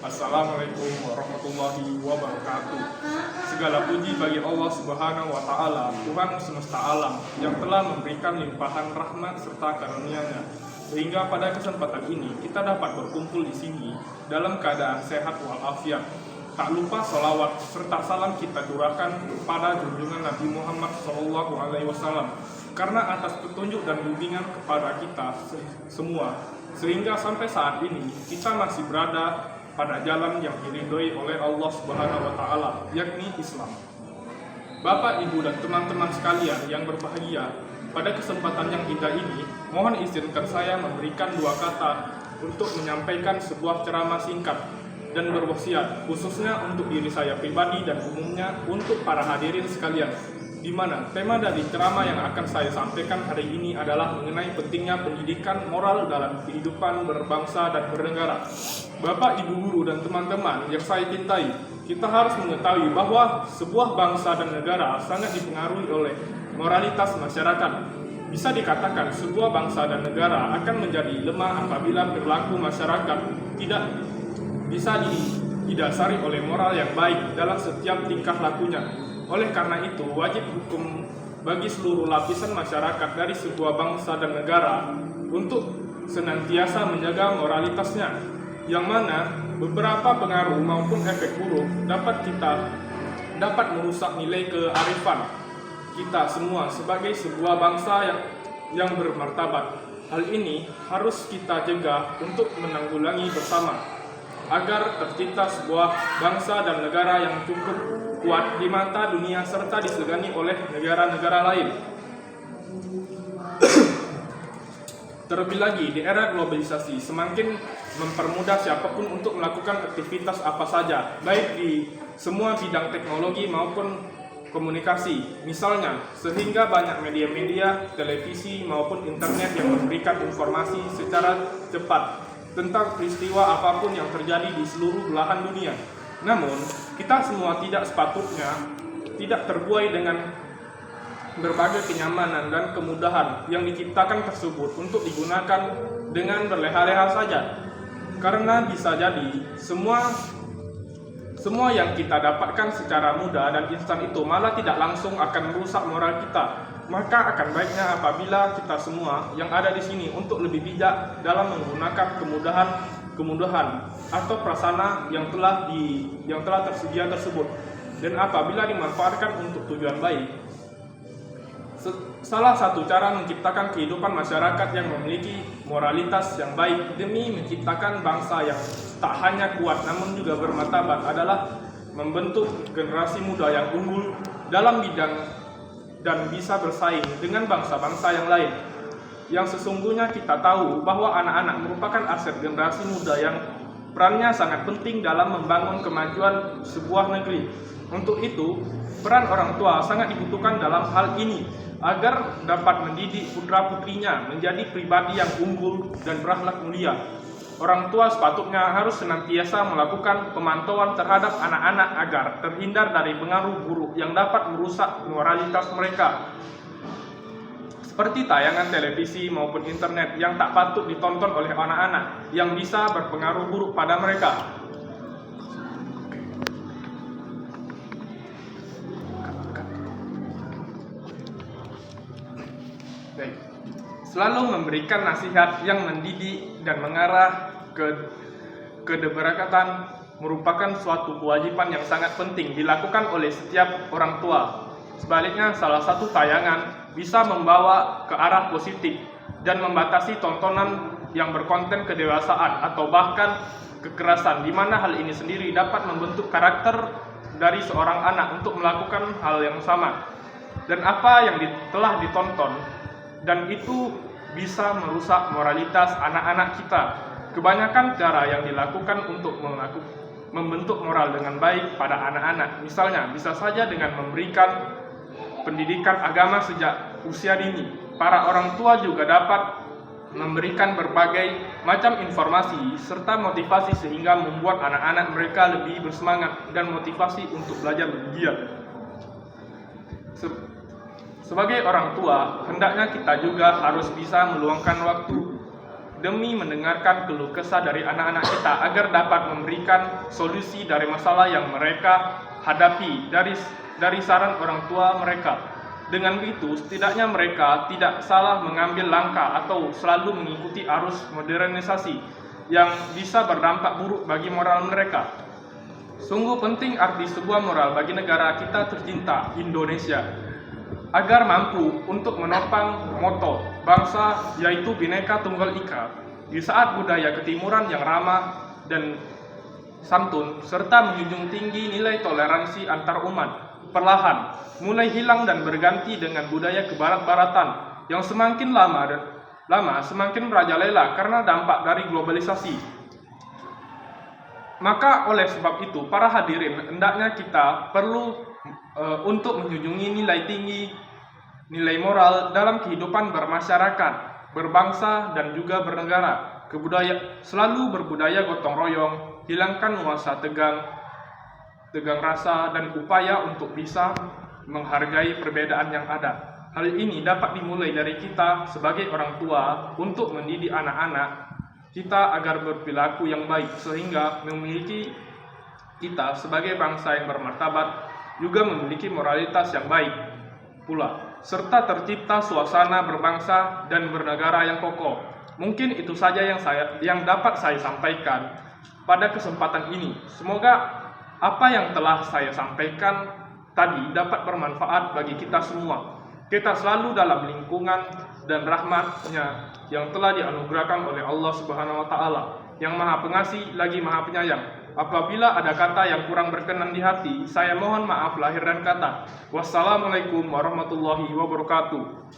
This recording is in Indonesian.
Assalamualaikum warahmatullahi wabarakatuh. Segala puji bagi Allah Subhanahu wa Ta'ala, Tuhan semesta alam, yang telah memberikan limpahan rahmat serta karunia-Nya, sehingga pada kesempatan ini kita dapat berkumpul di sini dalam keadaan sehat walafiat. Tak lupa salawat serta salam kita curahkan kepada junjungan Nabi Muhammad SAW, karena atas petunjuk dan bimbingan kepada kita semua, sehingga sampai saat ini kita masih berada pada jalan yang diridhoi oleh Allah Subhanahu wa Ta'ala, yakni Islam. Bapak, Ibu, dan teman-teman sekalian yang berbahagia, pada kesempatan yang indah ini, mohon izinkan saya memberikan dua kata untuk menyampaikan sebuah ceramah singkat dan berwasiat, khususnya untuk diri saya pribadi dan umumnya untuk para hadirin sekalian, di mana tema dari ceramah yang akan saya sampaikan hari ini adalah mengenai pentingnya pendidikan moral dalam kehidupan berbangsa dan bernegara. Bapak, Ibu guru, dan teman-teman yang saya cintai, kita harus mengetahui bahwa sebuah bangsa dan negara sangat dipengaruhi oleh moralitas masyarakat. Bisa dikatakan sebuah bangsa dan negara akan menjadi lemah apabila perilaku masyarakat tidak bisa didasari oleh moral yang baik dalam setiap tingkah lakunya. Oleh karena itu, wajib hukum bagi seluruh lapisan masyarakat dari sebuah bangsa dan negara untuk senantiasa menjaga moralitasnya, yang mana beberapa pengaruh maupun efek buruk dapat merusak nilai kearifan kita semua sebagai sebuah bangsa yang bermartabat. Hal ini harus kita jaga untuk menanggulangi bersama, agar tercipta sebuah bangsa dan negara yang cukup kuat di mata dunia serta disegani oleh negara-negara lain. Terlebih lagi di era globalisasi semakin mempermudah siapapun untuk melakukan aktivitas apa saja, baik di semua bidang teknologi maupun komunikasi. Misalnya, sehingga banyak media-media, televisi maupun internet yang memberikan informasi secara cepat tentang peristiwa apapun yang terjadi di seluruh belahan dunia. Namun, kita semua tidak terbuai dengan berbagai kenyamanan dan kemudahan yang diciptakan tersebut untuk digunakan dengan berleha-leha saja. Karena bisa jadi semua yang kita dapatkan secara mudah dan instan itu malah tidak langsung akan merusak moral kita. Maka akan baiknya apabila kita semua yang ada di sini untuk lebih bijak dalam menggunakan kemudahan atau prasarana yang telah tersedia tersebut, dan apabila dimanfaatkan untuk tujuan baik. Salah satu cara menciptakan kehidupan masyarakat yang memiliki moralitas yang baik demi menciptakan bangsa yang tak hanya kuat namun juga bermartabat adalah membentuk generasi muda yang unggul dalam bidang dan bisa bersaing dengan bangsa-bangsa yang lain. Yang sesungguhnya kita tahu bahwa anak-anak merupakan aset generasi muda yang perannya sangat penting dalam membangun kemajuan sebuah negeri. Untuk itu, peran orang tua sangat dibutuhkan dalam hal ini agar dapat mendidik putra-putrinya menjadi pribadi yang unggul dan berakhlak mulia. Orang tua sepatutnya harus senantiasa melakukan pemantauan terhadap anak-anak agar terhindar dari pengaruh buruk yang dapat merusak moralitas mereka, seperti tayangan televisi maupun internet yang tak patut ditonton oleh anak-anak yang bisa berpengaruh buruk pada mereka. Selalu memberikan nasihat yang mendidik dan mengarah ke keberkatan merupakan suatu kewajiban yang sangat penting dilakukan oleh setiap orang tua. Sebaliknya, salah satu tayangan bisa membawa ke arah positif dan membatasi tontonan yang berkonten kedewasaan atau bahkan kekerasan, di mana hal ini sendiri dapat membentuk karakter dari seorang anak untuk melakukan hal yang sama. Dan apa yang telah ditonton dan itu bisa merusak moralitas anak-anak kita. Kebanyakan cara yang dilakukan untuk membentuk moral dengan baik pada anak-anak, misalnya bisa saja dengan memberikan pendidikan agama sejak usia dini. Para orang tua juga dapat memberikan berbagai macam informasi serta motivasi sehingga membuat anak-anak mereka lebih bersemangat dan motivasi untuk belajar lebih giat. Sebagai orang tua, hendaknya kita juga harus bisa meluangkan waktu demi mendengarkan keluh kesah dari anak-anak kita agar dapat memberikan solusi dari masalah yang mereka hadapi dari saran orang tua mereka. Dengan begitu, setidaknya mereka tidak salah mengambil langkah atau selalu mengikuti arus modernisasi yang bisa berdampak buruk bagi moral mereka. Sungguh penting arti sebuah moral bagi negara kita tercinta, Indonesia, agar mampu untuk menopang moto bangsa yaitu Bhinneka Tunggal Ika di saat budaya ketimuran yang ramah dan santun serta menjunjung tinggi nilai toleransi antar umat perlahan mulai hilang dan berganti dengan budaya kebarat-baratan yang semakin lama semakin merajalela karena dampak dari globalisasi. Maka oleh sebab itu para hadirin, hendaknya kita perlu untuk menjunjungi nilai tinggi, nilai moral dalam kehidupan bermasyarakat, berbangsa dan juga bernegara. Selalu berbudaya gotong royong, hilangkan nuansa tegang rasa dan upaya untuk bisa menghargai perbedaan yang ada. Hal ini dapat dimulai dari kita sebagai orang tua untuk mendidik anak-anak kita agar berperilaku yang baik, sehingga memiliki kita sebagai bangsa yang bermartabat juga memiliki moralitas yang baik pula, serta tercipta suasana berbangsa dan bernegara yang kokoh. Mungkin itu saja yang dapat saya sampaikan pada kesempatan ini. Semoga apa yang telah saya sampaikan tadi dapat bermanfaat bagi kita semua. Kita selalu dalam lingkungan dan rahmat-Nya yang telah dianugerahkan oleh Allah Subhanahu wa taala, yang Maha Pengasih lagi Maha Penyayang. Apabila ada kata yang kurang berkenan di hati, saya mohon maaf lahir dan kata. Wassalamualaikum warahmatullahi wabarakatuh.